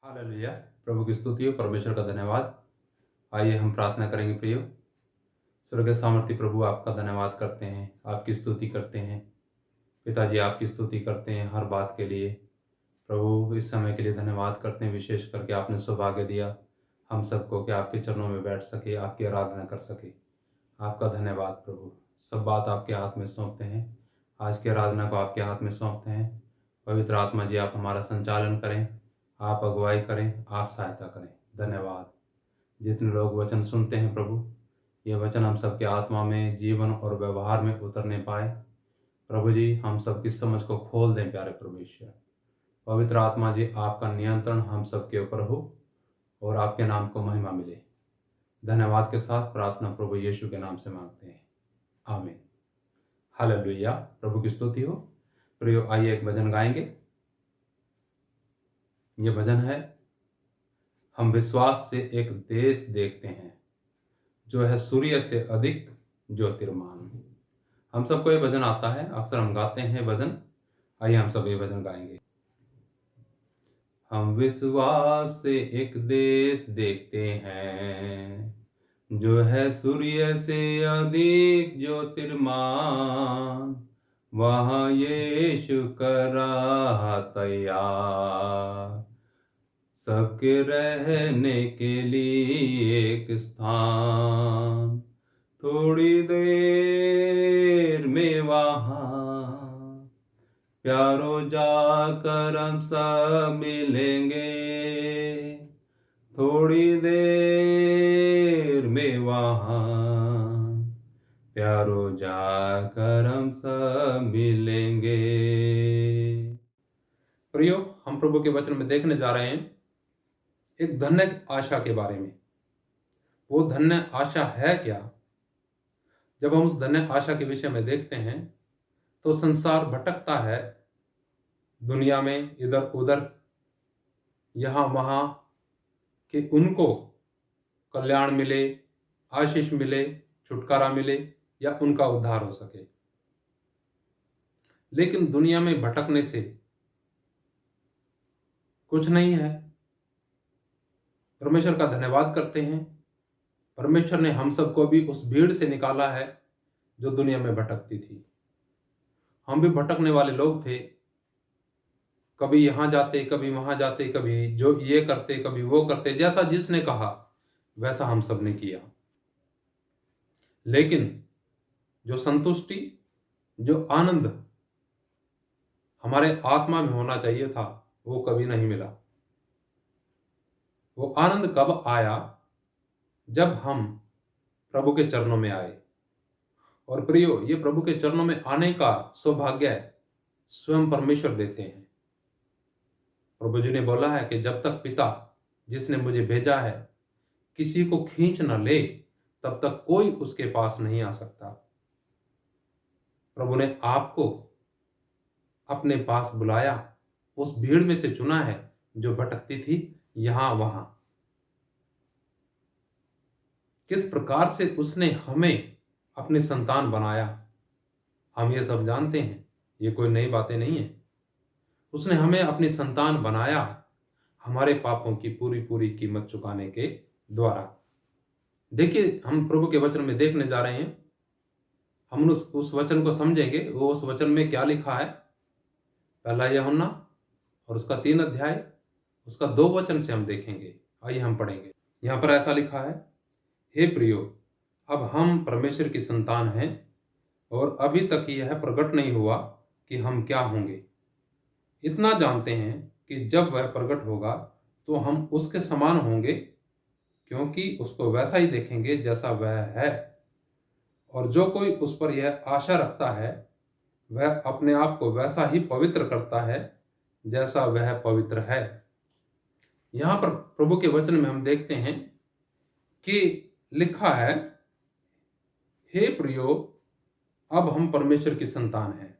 Hallelujah. प्रभु की स्तुति हो, परमेश्वर का धन्यवाद। आइए हम प्रार्थना करेंगे प्रियो। स्वर्गीय सामर्थी प्रभु, आपका धन्यवाद करते हैं, आपकी स्तुति करते हैं। पिताजी, आपकी स्तुति करते हैं हर बात के लिए। प्रभु, इस समय के लिए धन्यवाद करते हैं, विशेष करके आपने सौभाग्य दिया हम सबको कि आपके चरणों में बैठ सके, आपकी आराधना कर सके। आपका धन्यवाद प्रभु। सब बात आपके हाथ में सौंपते हैं। आज की आराधना को आपके हाथ में सौंपते हैं। पवित्र आत्मा जी, आप हमारा संचालन करें, आप अगुवाई करें, आप सहायता करें। धन्यवाद। जितने लोग वचन सुनते हैं प्रभु, ये वचन हम सबके आत्मा में, जीवन और व्यवहार में उतरने पाए। प्रभु जी, हम सबकी समझ को खोल दें प्यारे परमेश्वर। पवित्र आत्मा जी, आपका नियंत्रण हम सबके ऊपर हो और आपके नाम को महिमा मिले। धन्यवाद के साथ प्रार्थना प्रभु यीशु के नाम से मांगते हैं, आमीन। हालेलुया। प्रभु की स्तुति हो। प्रियो, आइए एक भजन गाएंगे। ये भजन है, हम विश्वास से एक देश देखते हैं जो है सूर्य से अधिक ज्योतिर्मान। हम सबको ये भजन आता है, अक्सर हम गाते हैं भजन। आइए हम सब ये भजन गाएंगे। हम विश्वास से एक देश देखते हैं जो है सूर्य से अधिक ज्योतिर्मान। वहाँ यीशु कर रहा तैयार सबके रहने के लिए एक स्थान। थोड़ी देर में वहाँ प्यारो जाकर हम सब मिलेंगे। थोड़ी देर में वहाँ प्यारो जाकर हम सब मिलेंगे। प्रियो, हम प्रभु के वचन में देखने जा रहे हैं एक धन्य आशा के बारे में। वो धन्य आशा है क्या? जब हम उस धन्य आशा के विषय में देखते हैं तो संसार भटकता है दुनिया में इधर उधर, यहाँ वहाँ, कि उनको कल्याण मिले, आशीष मिले, छुटकारा मिले या उनका उद्धार हो सके। लेकिन दुनिया में भटकने से कुछ नहीं है। परमेश्वर का धन्यवाद करते हैं, परमेश्वर ने हम सबको भी उस भीड़ से निकाला है जो दुनिया में भटकती थी। हम भी भटकने वाले लोग थे, कभी यहाँ जाते, कभी वहां जाते, कभी जो ये करते, कभी वो करते। जैसा जिसने कहा वैसा हम सब ने किया। लेकिन जो संतुष्टि, जो आनंद हमारे आत्मा में होना चाहिए था, वो कभी नहीं मिला। वो आनंद कब आया? जब हम प्रभु के चरणों में आए। और प्रियो, ये प्रभु के चरणों में आने का सौभाग्य स्वयं परमेश्वर देते हैं। प्रभु जी ने बोला है कि जब तक पिता जिसने मुझे भेजा है किसी को खींच न ले, तब तक कोई उसके पास नहीं आ सकता। प्रभु ने आपको अपने पास बुलाया, उस भीड़ में से चुना है जो भटकती थी यहां वहां। किस प्रकार से उसने हमें अपने संतान बनाया, हम ये सब जानते हैं, ये कोई नई बातें नहीं है। उसने हमें अपनी संतान बनाया हमारे पापों की पूरी पूरी कीमत चुकाने के द्वारा। देखिए, हम प्रभु के वचन में देखने जा रहे हैं। हम उस वचन को समझेंगे, वो उस वचन में क्या लिखा है। पहला यूहन्ना और उसका 3 अध्याय, उसका 2 वचन से हम देखेंगे। आइए हम पढ़ेंगे। यहाँ पर ऐसा लिखा है, हे प्रियो, अब हम परमेश्वर की संतान हैं और अभी तक यह प्रकट नहीं हुआ कि हम क्या होंगे। इतना जानते हैं कि जब वह प्रकट होगा तो हम उसके समान होंगे, क्योंकि उसको वैसा ही देखेंगे जैसा वह है। और जो कोई उस पर यह आशा रखता है वह अपने आप को वैसा ही पवित्र करता है जैसा वह पवित्र है। यहाँ पर प्रभु के वचन में हम देखते हैं कि लिखा है, हे प्रियो, अब हम परमेश्वर की संतान हैं।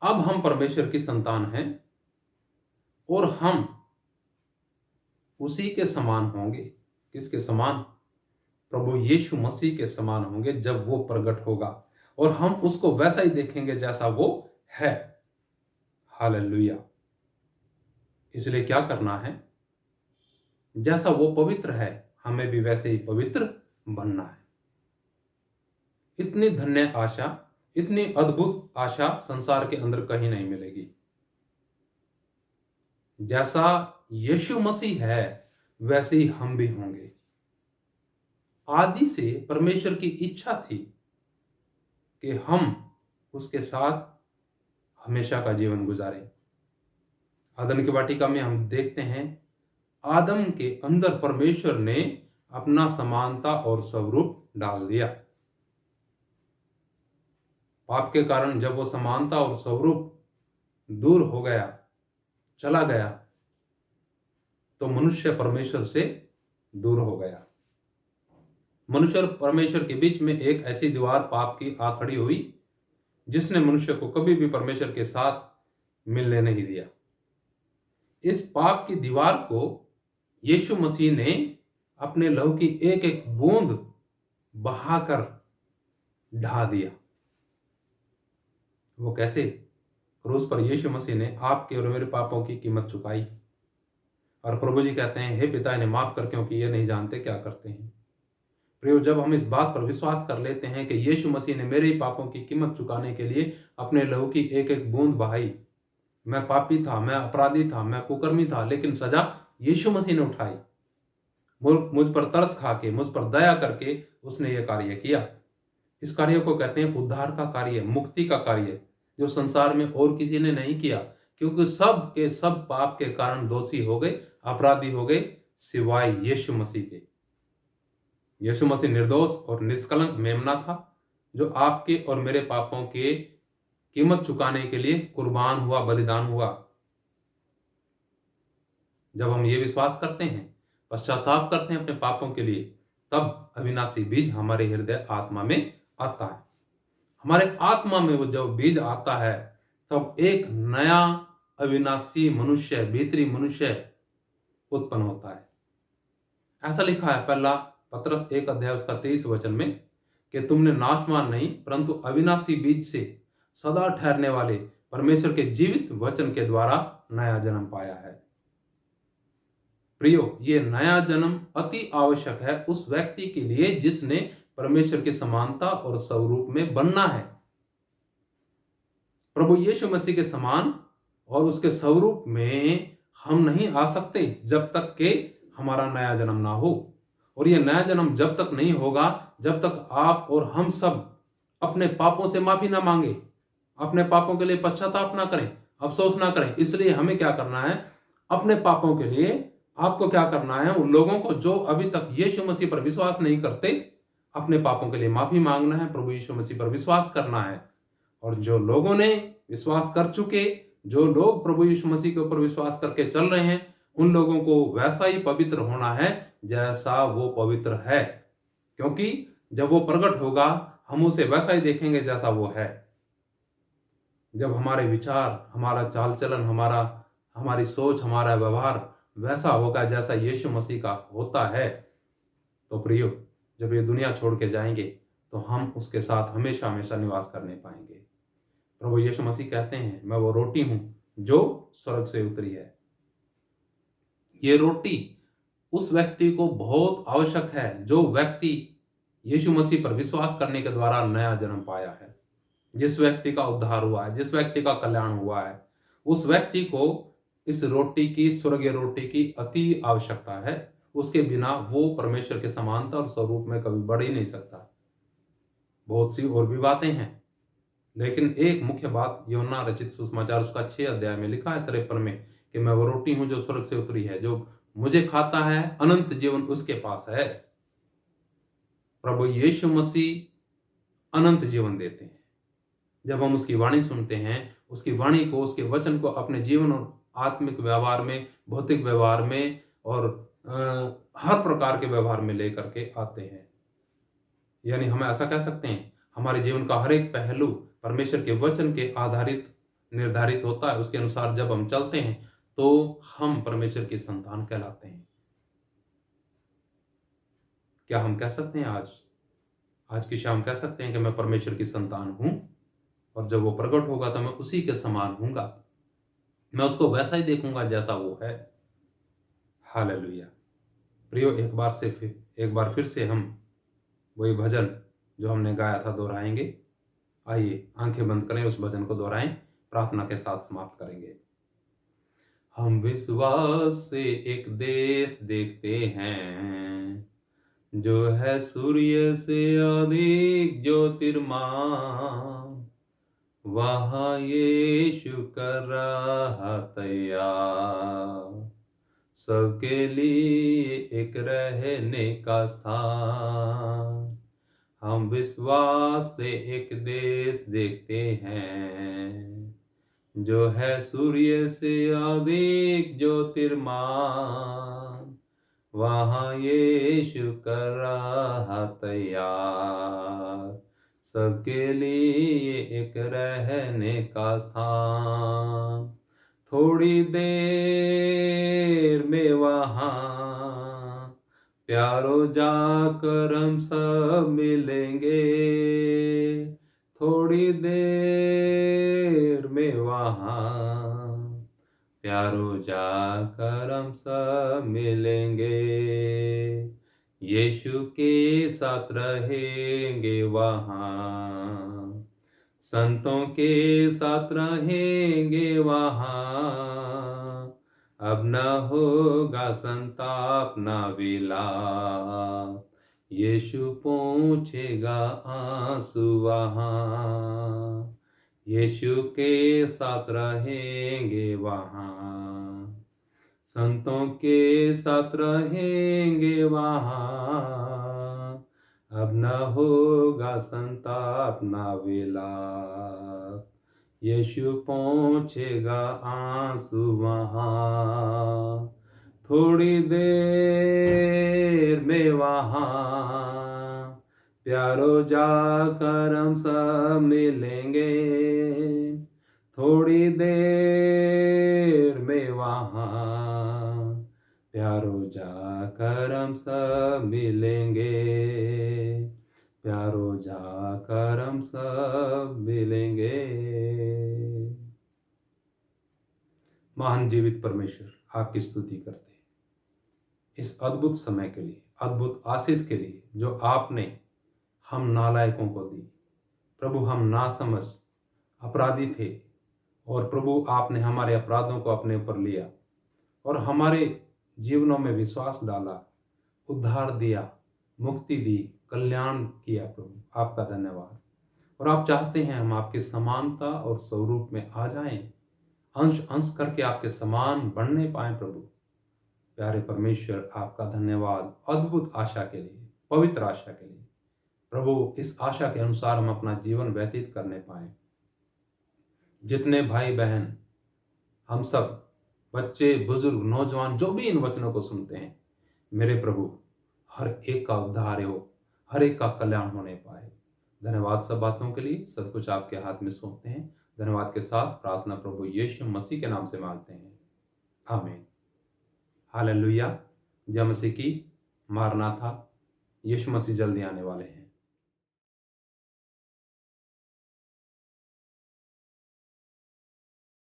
अब हम परमेश्वर की संतान हैं और हम उसी के समान होंगे। किसके समान? प्रभु यीशु मसीह के समान होंगे जब वो प्रकट होगा, और हम उसको वैसा ही देखेंगे जैसा वो है। हालेलुया। इसलिए क्या करना है? जैसा वो पवित्र है, हमें भी वैसे ही पवित्र बनना है। इतनी धन्य आशा, इतनी अद्भुत आशा संसार के अंदर कहीं नहीं मिलेगी। जैसा यीशु मसीह है, वैसे ही हम भी होंगे। आदि से परमेश्वर की इच्छा थी कि हम उसके साथ हमेशा का जीवन गुजारें। आदम की वाटिका में हम देखते हैं, आदम के अंदर परमेश्वर ने अपना समानता और स्वरूप डाल दिया। पाप के कारण जब वो समानता और स्वरूप दूर हो गया, चला गया, तो मनुष्य परमेश्वर से दूर हो गया। मनुष्य और परमेश्वर के बीच में एक ऐसी दीवार पाप की आ खड़ी हुई, जिसने मनुष्य को कभी भी परमेश्वर के साथ मिलने नहीं दिया। इस पाप की दीवार को यीशु मसीह ने अपने लहू की एक एक बूंद बहाकर ढा दिया। वो कैसे? क्रूस पर यीशु मसीह ने आपके और मेरे पापों की कीमत चुकाई। और प्रभु जी कहते हैं, हे पिता, इन्हें माफ कर, क्योंकि ये नहीं जानते क्या करते हैं। प्रियो, जब हम इस बात पर विश्वास कर लेते हैं कि यीशु मसीह ने मेरे ही पापों की कीमत चुकाने के लिए अपने लहू की एक एक बूंद बहाई, मैं पापी था, मैं अपराधी था, मैं कुकर्मी था, लेकिन सजा यीशु मसीह ने उठाई। मुझ पर तरस खा के, मुझ पर दया करके उसने ये कार्य किया। इस कार्य को कहते हैं उद्धार का कार्य, मुक्ति का कार्य, जो संसार में और किसी ने नहीं किया, क्योंकि सब के सब पाप के कारण दोषी हो गए, अपराधी हो गए, सिवाय यीशु मसीह के। यीशु मसीह निर्दोष और निष्कलंक मेमना था, जो आपके और मेरे पापों के कीमत चुकाने के लिए कुर्बान हुआ, बलिदान हुआ। जब हम ये विश्वास करते हैं, पश्चाताप करते हैं अपने पापों के लिए, तब अविनाशी बीज हमारे हृदय आत्मा में आता है। हमारे आत्मा में वो जब बीज आता है, तब एक नया अविनाशी मनुष्य, भीतरी मनुष्य उत्पन्न होता है। ऐसा लिखा है पहला पत्रस 1 अध्याय उसका 23 वचन में, कि तुमने नाशवान नहीं परंतु अविनाशी बीज से सदा ठहरने वाले परमेश्वर के जीवित वचन के द्वारा नया जन्म पाया है। प्रियो, ये नया जन्म अति आवश्यक है उस व्यक्ति के लिए जिसने परमेश्वर की समानता और स्वरूप में बनना है। प्रभु यीशु मसीह के समान और उसके स्वरूप में हम नहीं आ सकते जब तक कि हमारा नया जन्म ना हो। और ये नया जन्म जब तक नहीं होगा, जब तक आप और हम सब अपने पापों से माफी ना मांगे, अपने पापों के लिए पश्चाताप ना करें, अफसोस ना करें। इसलिए हमें क्या करना है? अपने पापों के लिए आपको क्या करना है? उन लोगों को जो अभी तक यीशु मसीह पर विश्वास नहीं करते, अपने पापों के लिए माफी मांगना है, प्रभु यीशु मसीह पर विश्वास करना है। और जो लोगों ने विश्वास कर चुके, जो लोग प्रभु यीशु मसीह के ऊपर विश्वास करके चल रहे हैं, उन लोगों को वैसा ही पवित्र होना है जैसा वो पवित्र है, क्योंकि जब वो प्रकट होगा, हम उसे वैसा ही देखेंगे जैसा वो है। जब हमारे विचार, हमारा चाल चलन, हमारी सोच, हमारा व्यवहार वैसा होगा जैसा यीशु मसीह का होता है, तो प्रियो, जब ये दुनिया छोड़ के जाएंगे तो हम उसके साथ हमेशा हमेशा निवास करने पाएंगे। प्रभु यीशु मसीह कहते हैं, मैं वो रोटी हूं जो स्वर्ग से उतरी है। ये रोटी उस व्यक्ति को बहुत आवश्यक है जो व्यक्ति यीशु मसीह पर विश्वास करने के द्वारा नया जन्म पाया है, जिस व्यक्ति का उद्धार हुआ है, जिस व्यक्ति का कल्याण हुआ है, उस व्यक्ति को इस रोटी की, स्वर्गीय रोटी की अति आवश्यकता है। उसके बिना वो परमेश्वर के समानता और स्वरूप में कभी बढ़ ही नहीं सकता। बहुत सी और भी बातें हैं, लेकिन एक मुख्य बात यूहन्ना रचित सुसमाचार उसका 6 अध्याय में लिखा है 53 में, कि मैं वो रोटी हूं जो स्वर्ग से उतरी है, जो मुझे खाता है अनंत जीवन उसके पास है। प्रभु यीशु मसीह अनंत जीवन देते हैं। जब हम उसकी वाणी सुनते हैं, उसकी वाणी को, उसके वचन को अपने जीवन और आत्मिक व्यवहार में, भौतिक व्यवहार में और हर प्रकार के व्यवहार में लेकर के आते हैं। यानी हम ऐसा कह सकते हैं, हमारे जीवन का हर एक पहलू परमेश्वर के वचन के आधारित निर्धारित होता है। उसके अनुसार जब हम चलते हैं तो हम परमेश्वर की संतान कहलाते हैं। क्या हम कह सकते हैं आज की शाम कह सकते हैं कि मैं परमेश्वर की संतान हूं, और जब वो प्रकट होगा तो मैं उसी के समान हूंगा। मैं उसको वैसा ही देखूंगा जैसा वो है। हालेलुया। प्रियो, एक बार फिर से हम वही भजन जो हमने गाया था दोहराएंगे। आइए आंखें बंद करें, उस भजन को दोहराएं, प्रार्थना के साथ समाप्त करेंगे। हम विश्वास से एक देश देखते हैं, जो है सूर्य से अधिक ज्योतिर्मान। वहाँ यीशु कर रहा तैयार, सबके लिए एक रहने का स्थान। हम विश्वास से एक देश देखते हैं, जो है सूर्य से अधिक ज्योतिर्मान। वहाँ यीशु कर रहा तैयार, सबके लिए एक रहने का स्थान। थोड़ी देर में वहाँ प्यारो जाकर हम सब मिलेंगे। थोड़ी देर में वहाँ प्यारो जाकर हम सब मिलेंगे। यीशु के साथ रहेंगे वहाँ, संतों के साथ रहेंगे वहाँ। अब न होगा संताप न विलाप, यीशु पोंछेगा आंसू वहाँ। यीशु के साथ रहेंगे वहाँ, संतों के साथ रहेंगे वहाँ। अब न होगा संताप न विलाप, यीशु पोंछेगा आंसू वहाँ। थोड़ी देर में वहाँ प्यारो जाकर हम सब मिलेंगे। थोड़ी देर में वहाँ प्यारो जाकर हम सब मिलेंगे। प्यारो जाकर हम सब मिलेंगे। महान जीवित परमेश्वर, आपकी स्तुति करते हैं इस अद्भुत समय के लिए, अद्भुत आशीष के लिए जो आपने हम नालायकों को दी। प्रभु, हम नासमझ अपराधी थे, और प्रभु आपने हमारे अपराधों को अपने ऊपर लिया और हमारे जीवनों में विश्वास डाला, उद्धार दिया, मुक्ति दी, कल्याण किया। प्रभु आपका धन्यवाद। और आप चाहते हैं हम आपकी समानता और स्वरूप में आ जाएं, अंश अंश करके आपके समान बनने पाए। प्रभु प्यारे परमेश्वर, आपका धन्यवाद अद्भुत आशा के लिए, पवित्र आशा के लिए। प्रभु इस आशा के अनुसार हम अपना जीवन व्यतीत करने पाए। जितने भाई बहन, हम सब, बच्चे बुजुर्ग नौजवान, जो भी इन वचनों को सुनते हैं, मेरे प्रभु हर एक का उद्धार हो, हर एक का कल्याण होने पाए। धन्यवाद सब बातों के लिए। सब कुछ आपके हाथ में सौंपते हैं। धन्यवाद के साथ प्रार्थना प्रभु यीशु मसीह के नाम से मांगते हैं, आमीन। हालेलुया। जय मसीह की। मारनाथा। यीशु मसीह जल्दी आने वाले हैं।